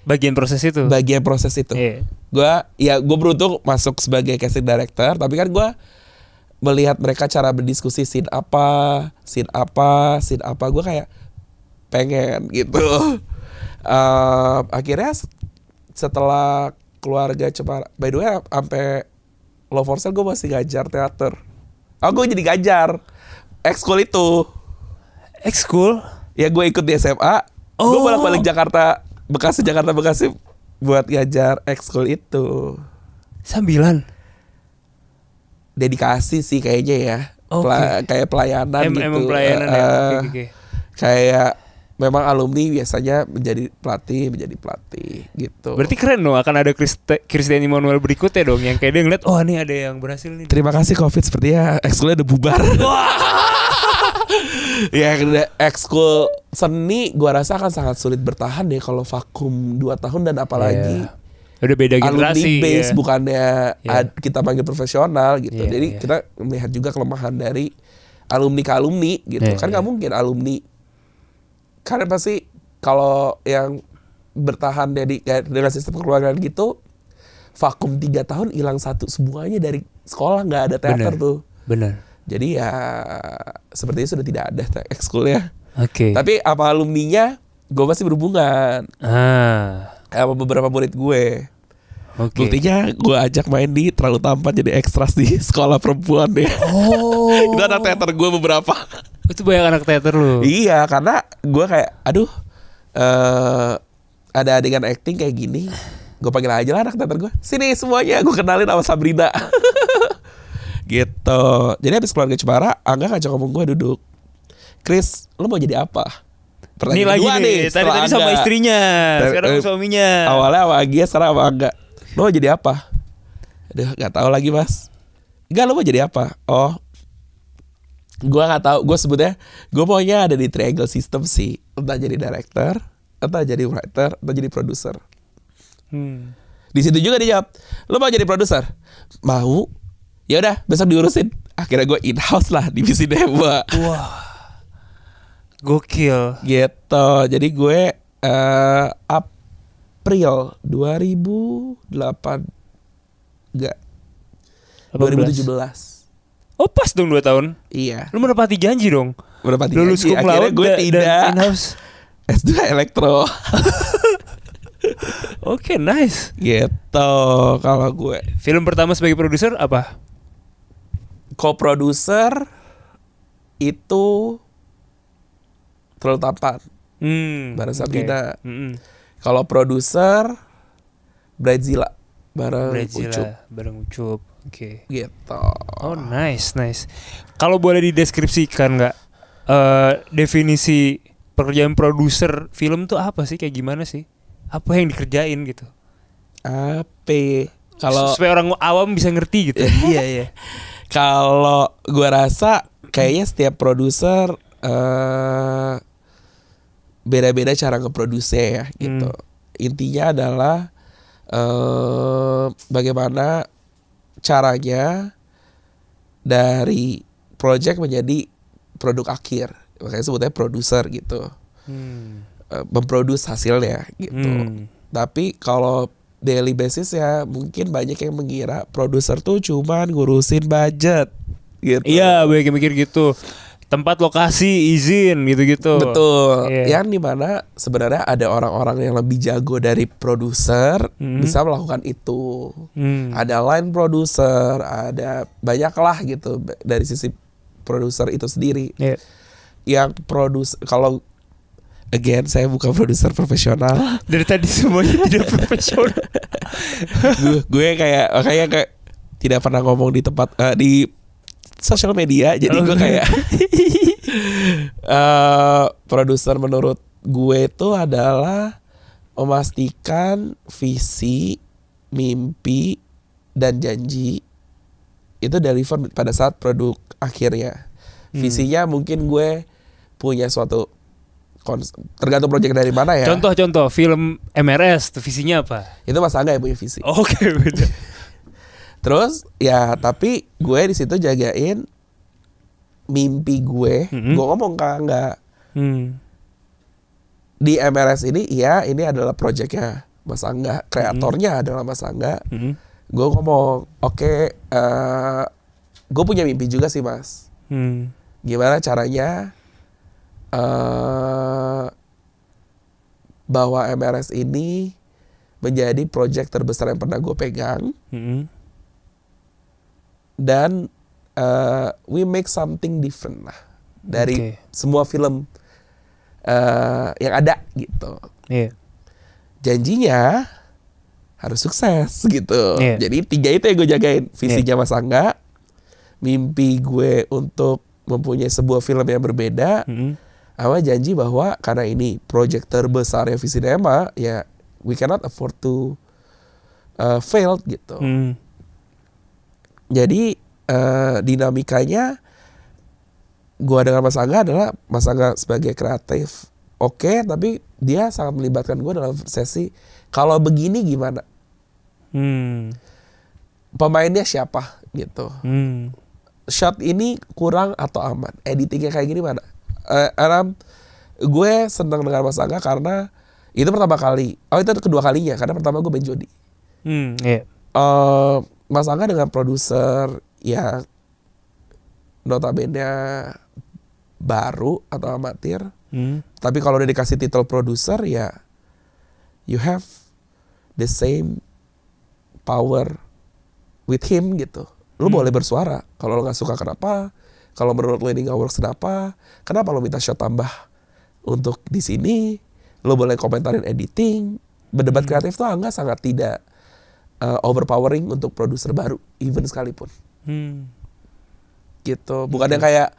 bagian proses itu. Yeah. Gue beruntung masuk sebagai casting director, tapi kan gue melihat mereka cara berdiskusi scene apa, gue kayak pengen gitu. Akhirnya setelah Keluarga Cemara, by the way sampai Love for Sale gue masih ngajar teater. Gue jadi ngajar ekskul itu. Ekskul? Ya gue ikut di SMA. Gue bolak-balik Bekasi buat ngajar ekskul itu. Sambilan? Dedikasi sih kayaknya ya. Kayak pelayanan gitu. Emang pelayanan ya. Okay. Kayak memang alumni biasanya menjadi pelatih gitu. Berarti keren dong, akan ada Christian Immanuel berikutnya dong, yang kayak dia ngeliat, oh ini ada yang berhasil nih. Terima kasih Covid, sepertinya ekskulnya udah bubar. Ya ekskul seni gua rasa akan sangat sulit bertahan deh kalau vakum 2 tahun, dan apalagi udah beda generasi. Alumni base bukannya kita panggil profesional gitu. Jadi kita melihat juga kelemahan dari alumni ke alumni gitu. Kan nggak mungkin alumni, karena pasti kalau yang bertahan dengan sistem kekeluargaan gitu, vakum 3 tahun hilang 1 semuanya dari sekolah, nggak ada teater tuh. Benar. Jadi ya sepertinya sudah tidak ada ekskulnya. Oke. Tapi apa alumninya gue masih berhubungan. Sama beberapa murid gue. Buktinya gue ajak main di Terlalu Tampan jadi ekstras di sekolah perempuan deh. Itu anak teater gue beberapa. Itu banyak anak teater lu. Iya, karena gue kayak ada adegan acting kayak gini, gue panggil aja lah anak teater gue. Sini semuanya, gue kenalin sama Sabrina. Gitu. Jadi habis Keluarga Cemara, Angga ngajak ngomong gue duduk. Chris, lo mau jadi apa? Ini lagi nih, tadi sama istrinya, sekarang suaminya. Awalnya sama Angga, sekarang sama Angga. Lo mau jadi apa? Aduh, gak tahu lagi mas. Enggak, lo mau jadi apa? Oh, gue gak tahu. Gue sebutnya, gue maunya ada di triangle system sih. Entah jadi director, entah jadi writer, entah jadi produser. Di situ juga dia jawab, lo mau jadi produser? Mau. Ya udah, besok diurusin. Akhirnya gue in-house lah divisi Dewa. Wah, gokil. Gitu. Jadi gue April 2008 enggak 2017. Oh pas dong 2 tahun. Iya. Lu menepati janji dong. Menepati lulus janji. Akhirnya gue tidak in-house. S2 elektro. Oke, nice. Gitu kalau gue. Film pertama sebagai produser apa? Co-producer itu Terlalu Tampan bareng Sabrina. Kalau produser Bridezilla bareng Ucup. Bareng Ucup. Oke. Gitu. Oh, nice. Kalau boleh dideskripsikan nggak definisi pekerjaan produser film tuh apa sih? Kayak gimana sih? Apa yang dikerjain gitu? Kalau supaya orang awam bisa ngerti gitu. Iya. Kalau gue rasa kayaknya setiap produser beda-beda cara ngeproduce ya gitu. Intinya adalah bagaimana caranya dari project menjadi produk akhir. Makanya sebutnya produser gitu. Memproduce hasilnya gitu. Tapi kalau daily basis ya mungkin banyak yang mengira produser tuh cuman ngurusin budget gitu. Iya, banyak yang mikir gitu. Tempat, lokasi, izin gitu-gitu. Betul. Yang dimana sebenarnya ada orang-orang yang lebih jago dari produser bisa melakukan itu. Ada line produser, ada banyak lah gitu dari sisi produser itu sendiri. Yang produser, kalau again saya bukan produser profesional. Dari tadi semuanya tidak profesional. gue kayak tidak pernah ngomong di tempat di sosial media, jadi gue kayak produser menurut gue itu adalah memastikan visi, mimpi, dan janji itu deliver pada saat produk akhirnya. Visinya mungkin gue punya suatu tergantung proyek dari mana ya. Contoh film MRS tuh visinya apa? Itu Mas Angga yang punya visi. Oke, beda. Terus ya tapi gue di situ jagain mimpi gue. Gue ngomong ke Angga. Di MRS ini ya ini adalah proyeknya Mas Angga, kreatornya adalah Mas Angga. Gue ngomong, oke, gue punya mimpi juga sih Mas. Gimana caranya bahwa MRS ini menjadi proyek terbesar yang pernah gue pegang. Dan we make something different lah dari semua film yang ada gitu. Janjinya harus sukses gitu. Jadi 3 itu yang gue jagain. Visinya Mas Angga, mimpi gue untuk mempunyai sebuah film yang berbeda, sama janji bahwa karena ini proyek terbesar ya Visinema, ya we cannot afford to fail gitu. Jadi dinamikanya gua dengan Mas Angga adalah Mas Angga sebagai kreatif tapi dia sangat melibatkan gua dalam sesi kalau begini gimana, pemainnya siapa gitu, shot ini kurang atau aman, editingnya kayak gini mana. Gue senang dengan Mas Angga karena itu pertama kali, itu kedua kalinya karena pertama gue main jodi. Mas Angga dengan produser ya notabene baru atau amatir, tapi kalau udah dikasih titel produser ya you have the same power with him gitu. Lu boleh bersuara kalau lo nggak suka kenapa, kalau menurut lo ini nggak works kenapa lo minta shot tambah untuk di sini, lo boleh komentarin editing, berdebat kreatif tuh Angga sangat tidak overpowering untuk produser baru, even sekalipun. Gitu. Bukan yang kayak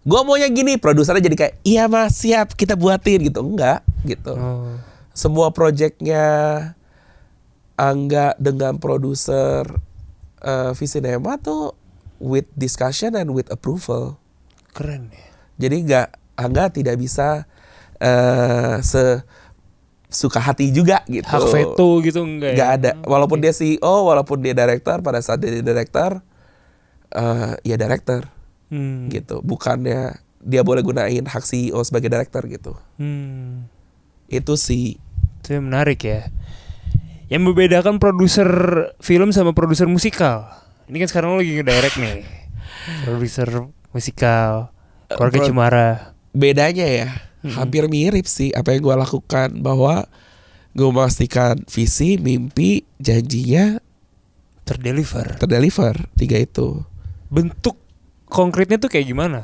gue maunya gini, produsernya jadi kayak iya Mas siap kita buatin gitu. Enggak gitu. Semua projectnya Angga dengan produser Visinema tuh with discussion and with approval. Keren ya. Jadi Angga tidak bisa suka hati juga gitu. Hak veto gitu enggak ya? Gak ada. Walaupun dia CEO, walaupun dia director, pada saat dia director, ya director gitu. Bukannya dia boleh gunain hak CEO sebagai director gitu. Itu sih. Itu yang menarik ya. Yang membedakan produser film sama produser musikal. Ini kan sekarang lo lagi ngedirect nih. Produser musikal Keluarga Cemara. Bedanya ya hampir mirip sih apa yang gue lakukan, bahwa gue memastikan visi, mimpi, janjinya Terdeliver. 3 itu. Bentuk konkretnya tuh kayak gimana?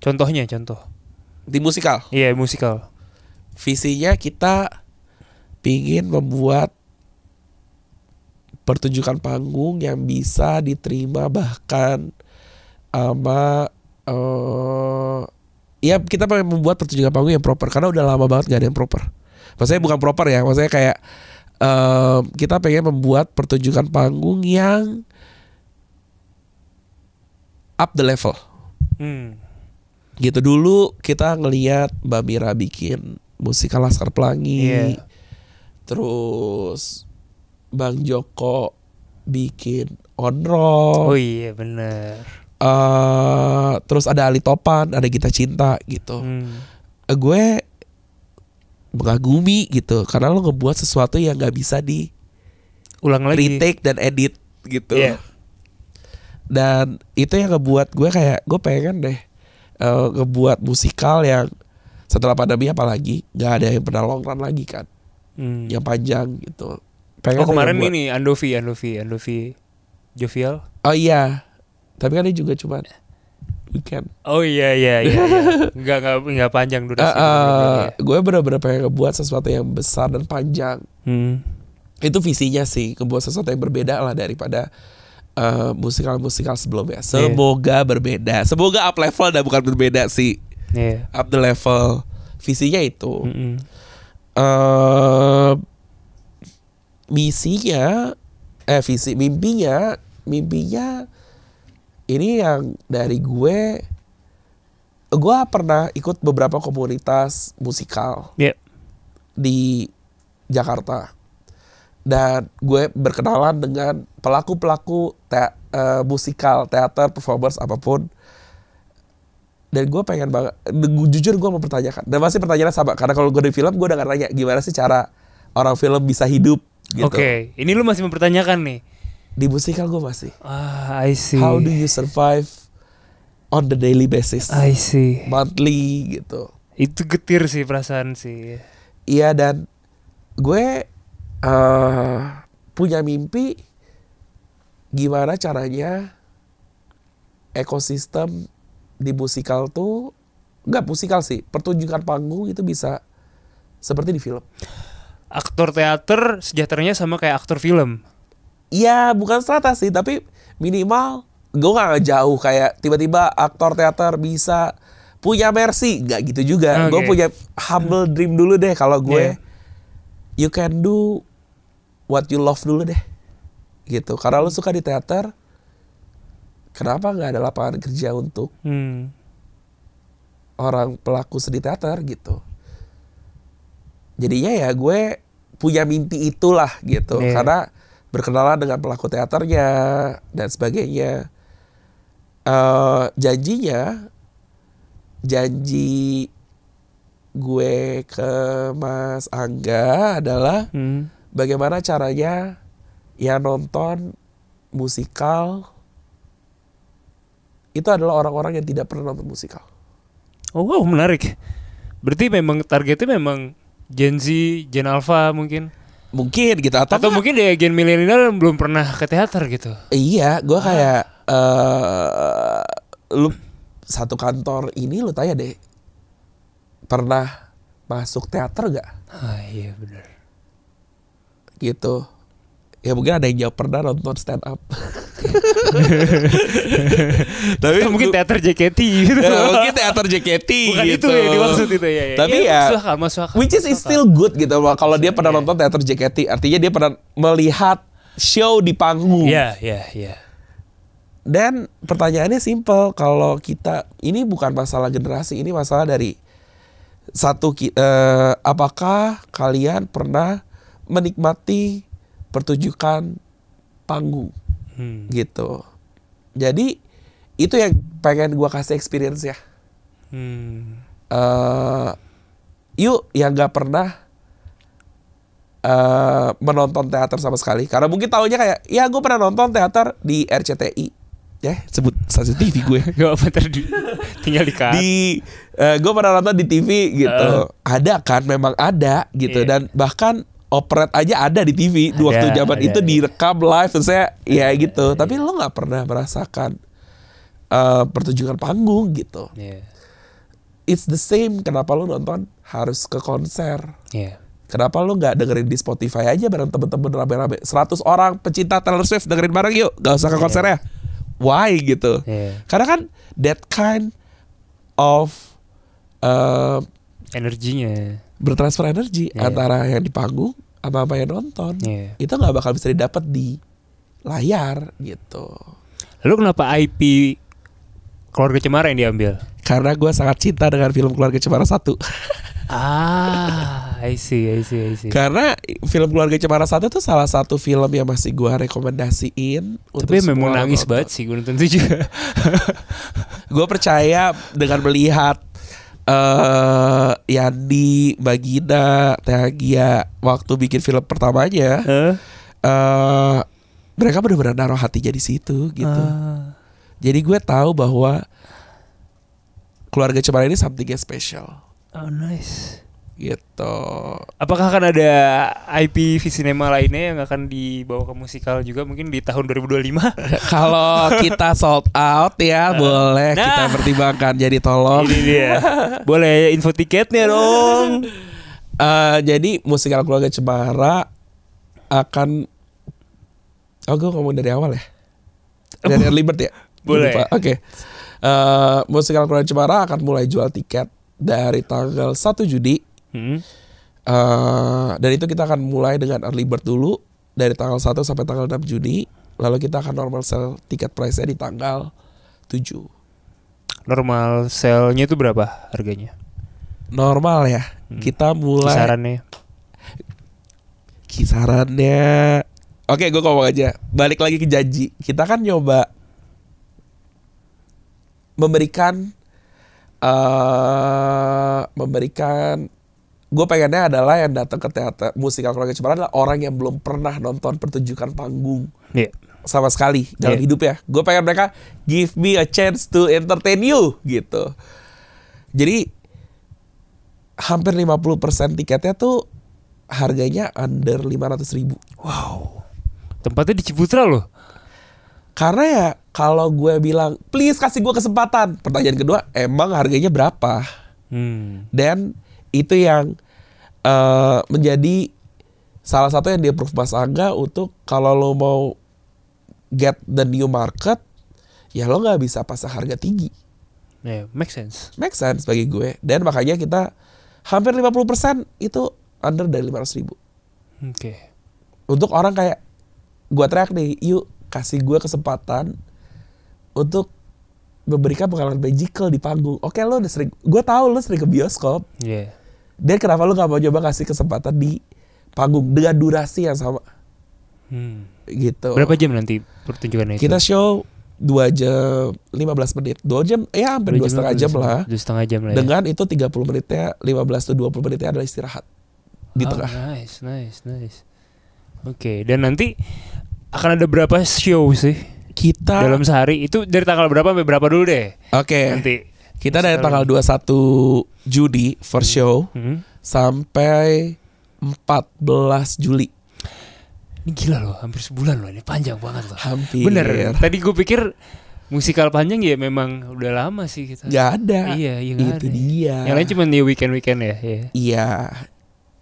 Contoh. Di musikal. Iya, musikal. Visinya kita pingin membuat pertunjukan panggung yang bisa diterima bahkan sama ya kita pengen membuat pertunjukan panggung yang proper karena udah lama banget gak ada yang proper. Maksudnya bukan proper ya, maksudnya kayak kita pengen membuat pertunjukan panggung yang up the level. Gitu. Dulu kita ngelihat Mbak Mira bikin musikal Laskar Pelangi. Terus Bang Joko bikin Onro. Oh iya bener. Terus ada Ali Topan, ada Gita Cinta gitu. Gue mengagumi gitu karena lo ngebuat sesuatu yang nggak bisa di ulang lagi, retake dan edit gitu. Dan itu yang ngebuat gue kayak gue pengen deh ngebuat musikal yang setelah pandemi apalagi nggak ada yang pernah long run lagi kan, yang panjang gitu. Pengen kemarin ini Andovi Jovial. Oh iya, tapi kan dia juga cuma weekend. Oh iya. Enggak panjang durasi. Gue bener-bener pengen ngebuat sesuatu yang besar dan panjang. Itu visinya sih, ngebuat sesuatu yang berbeda lah daripada musikal-musikal sebelumnya. Semoga berbeda. Semoga up level dan bukan berbeda sih. Up the level. Visinya itu. Misinya mimpinya ini yang dari gue pernah ikut beberapa komunitas musikal di Jakarta. Dan gue berkenalan dengan pelaku-pelaku musikal, teater, performers, apapun. Dan gue pengen banget, jujur gue mau pertanyakan. Dan masih pertanyaannya sama, karena kalau gue di film, gue udah gak nanya gimana sih cara orang film bisa hidup gitu. Oke, ini lu masih mempertanyakan nih. Di musikal gue masih. I see. How do you survive on the daily basis? I see. Monthly gitu. Itu getir sih perasaan sih. Iya, dan gue punya mimpi gimana caranya ekosistem di musikal tuh, nggak musikal sih, pertunjukan panggung itu bisa seperti di film. Aktor teater sejahteranya sama kayak aktor film. Iya, bukan strata sih, tapi minimal gue gak jauh kayak tiba-tiba aktor teater bisa punya mercy, nggak gitu juga. Gue punya humble dream dulu deh kalau gue. You can do what you love dulu deh, gitu. Karena lu suka di teater, kenapa nggak ada lapangan kerja untuk orang pelaku seni teater gitu. Jadinya ya gue punya mimpi itulah gitu. Karena berkenalan dengan pelaku teaternya dan sebagainya. Janji gue ke Mas Angga adalah bagaimana caranya yang nonton musikal itu adalah orang-orang yang tidak pernah nonton musikal. Oh wow, menarik. Berarti memang targetnya memang Gen Z, Gen Alpha mungkin gitu atau mungkin dia gen milenial belum pernah ke teater gitu. Iya, gue kayak lu satu kantor ini lu tanya deh, pernah masuk teater gak? Iya benar. Gitu. Ya mungkin ada yang jawab pernah nonton stand up. Tapi mungkin teater JKT gitu. Mungkin teater JKT bukan gitu. Itu yang dimaksud itu ya. Tapi ya masuk akal. Which is still good gitu. Kalau dia pernah nonton teater JKT, artinya dia pernah melihat show di panggung. Iya. Dan pertanyaannya simple, kalau kita ini bukan masalah generasi, ini masalah dari satu apakah kalian pernah menikmati pertunjukan panggung gitu. Jadi itu yang pengen gue kasih experience ya. Yuk yang gak pernah menonton teater sama sekali, karena mungkin taunya kayak ya gue pernah nonton teater di RCTI ya, sebut stasiun TV gue. Gak apa tinggal gue pernah nonton di TV gitu. Ada kan, memang ada gitu. Dan bahkan operate aja ada di TV di waktu zaman itu direkam live terus saya ya gitu. Tapi lo nggak pernah merasakan pertunjukan panggung gitu. It's the same. Kenapa lo nonton harus ke konser? Kenapa lo nggak dengerin di Spotify aja bareng temen-temen rame-rame? 100 orang pecinta Taylor Swift dengerin bareng yuk, gak usah ke konsernya. Why gitu? Karena kan that kind of energinya, bertransfer energi antara yang di panggung sama apa yang nonton, itu nggak bakal bisa didapat di layar gitu. Lalu kenapa IP Keluarga Cemara yang diambil? Karena gue sangat cinta dengan film Keluarga Cemara 1. I see. Karena film Keluarga Cemara 1 itu salah satu film yang masih gue rekomendasiin. Tapi memang nangis banget sih gue nonton itu juga. Gue percaya dengan melihat Yandi, Bagina, Tehagia waktu bikin film pertamanya, mereka benar-benar naruh hatinya di situ gitu. Jadi gue tahu bahwa Keluarga Cemara ini something yang special. Oh nice. Gitu. Apakah akan ada IP Visinema lainnya yang akan dibawa ke musikal juga mungkin di tahun 2025? Kalau kita sold out ya boleh kita pertimbangkan. Jadi tolong. Ini dia. Boleh info tiketnya dong. Jadi musikal Keluarga Cemara akan. Gue ngomong dari awal ya. Dari Early Bird ya. Boleh. Oke. Musikal Keluarga Cemara akan mulai jual tiket dari tanggal 1 Juni. Dan itu kita akan mulai dengan early bird dulu dari tanggal 1 sampai tanggal 6 Juni. Lalu kita akan normal sell tiket price-nya di tanggal 7. Normal sell-nya itu berapa harganya? Normal ya. Kita mulai Kisarannya Oke, gue ngomong aja. Balik lagi ke janji. Kita kan nyoba memberikan gue pengennya adalah yang datang ke teater musikal Keluarga Cemara adalah orang yang belum pernah nonton pertunjukan panggung sama sekali dalam hidup ya. Gue pengen mereka give me a chance to entertain you gitu. Jadi hampir 50% tiketnya tuh harganya under 500.000. Wow. Tempatnya di Ciputra loh. Karena ya kalau gue bilang please kasih gue kesempatan, pertanyaan kedua emang harganya berapa? Dan itu yang menjadi salah satu yang di-approve Mas Angga untuk kalau lo mau get the new market, ya lo gak bisa pasang harga tinggi. Make sense. Make sense bagi gue. Dan makanya kita hampir 50% itu under dari 500.000. Untuk orang kayak gue teriak nih, yuk kasih gue kesempatan untuk memberikan pengalaman magical di panggung. Oke, lo udah sering, gue tahu lo sering ke bioskop. Dan kenapa lo gak mau coba kasih kesempatan di panggung dengan durasi yang sama? Gitu. Berapa jam nanti pertunjukannya itu? Kita show 2 jam 15 menit. 2 jam ya hampir 2,5 jam lah. 2,5 jam lah. Dengan itu 30 menitnya 15 to 20 menitnya adalah istirahat di tengah. Nice. Oke, dan nanti akan ada berapa show sih? Kita dalam sehari itu dari tanggal berapa sampai berapa dulu deh? Oke. Nanti kita dari tanggal 21 Juni first show sampai 14 Juli. Ini gila loh, hampir sebulan loh. Ini panjang banget loh. Hampir. Bener. Tadi gue pikir musikal panjang ya memang udah lama sih kita. Gak ada. Iya, itu ada. dia. Yang lain cuma di weekend ya. Iya.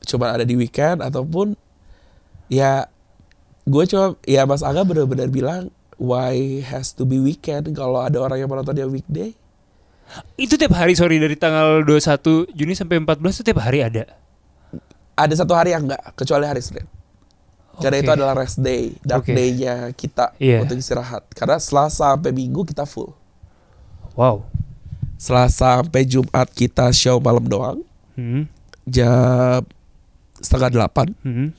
Coba ada di weekend ataupun ya gue coba ya Mas Angga benar-benar bilang why has to be weekend kalau ada orang yang menonton dia weekday? Itu tiap hari, dari tanggal 21 Juni sampai 14 itu tiap hari ada? Ada satu hari yang enggak, kecuali hari Senin. Karena itu adalah rest day, dark day-nya kita untuk istirahat. Karena Selasa sampai Minggu kita full. Wow. Selasa sampai Jumat kita show malam doang. Jam 7:30.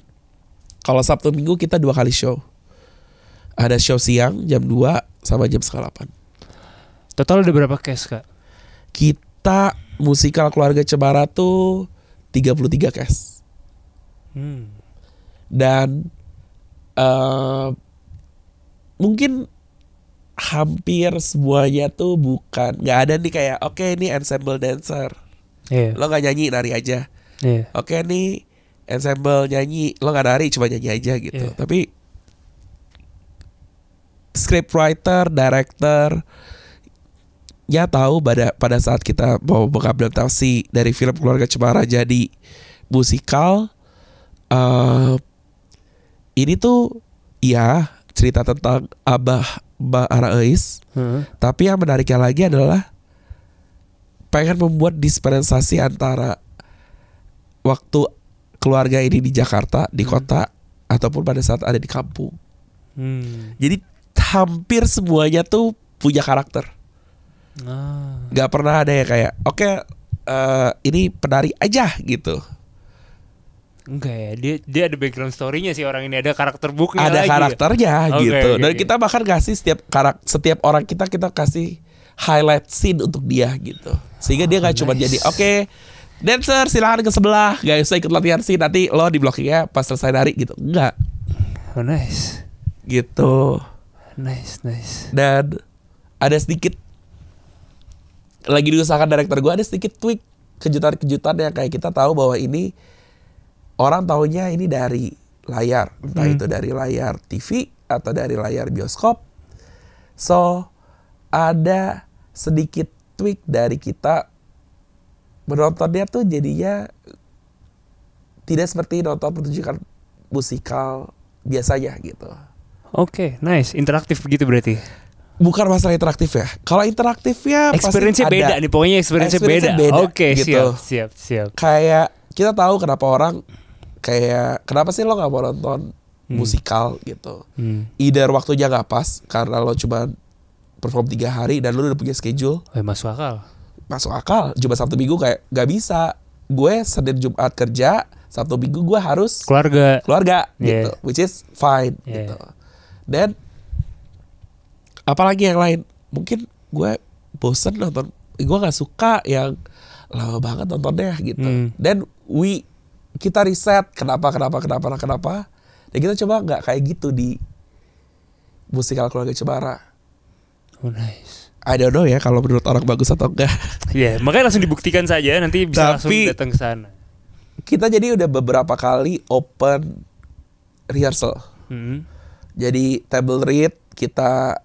Kalau Sabtu Minggu kita 2 kali show. Ada show siang jam 2 sama jam 7:30. Total ada berapa cast, Kak? Kita musikal Keluarga Cemara tuh 33 cast. Dan mungkin hampir semuanya tuh bukan, nggak ada nih kayak oke, ini ensemble dancer. Lo nggak nyanyi, nari aja. Oke, nih ensemble nyanyi, lo gak nari cuma nyanyi aja gitu. Tapi scriptwriter, director ya tahu pada saat kita mau mengadaptasi dari film Keluarga Cemara jadi musikal, ini tuh ya cerita tentang Mbak Arais. Tapi yang menariknya lagi adalah pengen membuat dispensasi antara waktu keluarga ini di Jakarta, di kota, ataupun pada saat ada di kampung. Jadi hampir semuanya tuh punya karakter. Gak pernah ada yang kayak oke, ini penari aja gitu. Enggak ya, dia ada background story-nya sih orang ini, ada karakter booknya ada lagi. Karakternya gitu. Dan okay. kita bahkan kasih setiap orang kita kasih highlight scene untuk dia gitu. Sehingga dia gak cuma jadi oke, dancer silakan ke sebelah, gak usah ikut latihan sih, nanti lo di blockingnya pas selesai nari gitu. Enggak. Oh nice. Gitu. Nice. Dan ada sedikit lagi diusahakan director gue, ada sedikit tweak, kejutan-kejutan yang kayak kita tahu bahwa ini orang taunya ini dari layar, entah itu dari layar TV atau dari layar bioskop. So ada sedikit tweak dari kita, menontonnya tuh jadinya tidak seperti nonton pertunjukan musikal biasanya gitu. Oke, nice, interaktif begitu berarti. Bukan masalah interaktif ya. Kalau interaktifnya experience-nya pasti beda ada. nih, pokoknya experience-nya beda. Oke, gitu. Siap. Kayak kita tahu kenapa orang kayak kenapa sih lo nggak mau nonton musikal gitu. Either waktunya nggak pas karena lo cuma perform 3 hari dan lo udah punya schedule. Masuk akal. Masuk akal. Jumat Sabtu Minggu kayak nggak bisa. Gue Senin Jumat kerja, Sabtu Minggu gue harus keluarga gitu, which is fine gitu. Dan apalagi yang lain, mungkin gue bosen nonton, gue nggak suka yang lama banget nontonnya gitu. Dan kita riset kenapa, dan kita coba nggak kayak gitu di musikal Keluarga Cemara. Oh nice. I don't know ya kalau menurut orang bagus atau enggak. Makanya langsung dibuktikan saja, nanti bisa langsung datang ke sana. Kita jadi udah beberapa kali open rehearsal. Jadi table read kita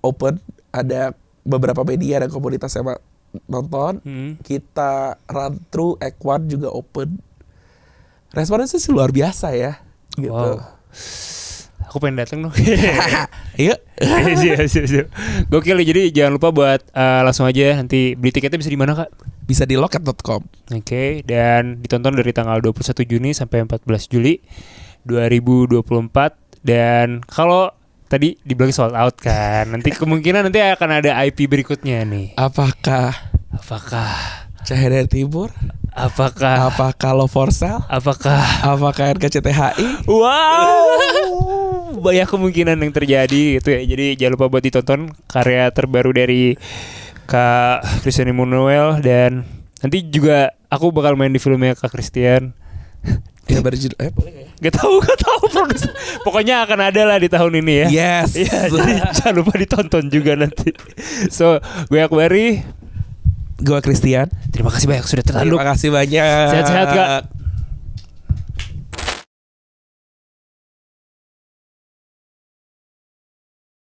open, ada beberapa media dan komunitas yang nonton. Kita run through Act 1 juga open. Responnya sih luar biasa ya gitu. Wow. Aku pengen datang dong. Iya. Siap. Gokil, jadi jangan lupa buat langsung aja nanti beli tiketnya bisa di mana, Kak? Bisa di loket.com. Oke, dan ditonton dari tanggal 21 Juni sampai 14 Juli 2024. Dan kalau tadi dibilang sold out kan, nanti kemungkinan nanti akan ada IP berikutnya nih. Apakah Cahaya dari Timur? Apakah Love for Sale? Apakah NKCTHI? Wow, banyak kemungkinan yang terjadi gitu ya. Jadi jangan lupa buat ditonton karya terbaru dari Kak Christian Emmanuel. Dan nanti juga aku bakal main di filmnya Kak Christian. Ya berjudul boleh gak ya? Gak tahu produser. Pokoknya akan ada lah di tahun ini ya. Yes. Ya, jadi jangan lupa ditonton juga nanti. So, gue Akbari, gue Christian. terima kasih banyak sudah tertanduk. Terima kasih banyak. Sehat-sehat, Kak.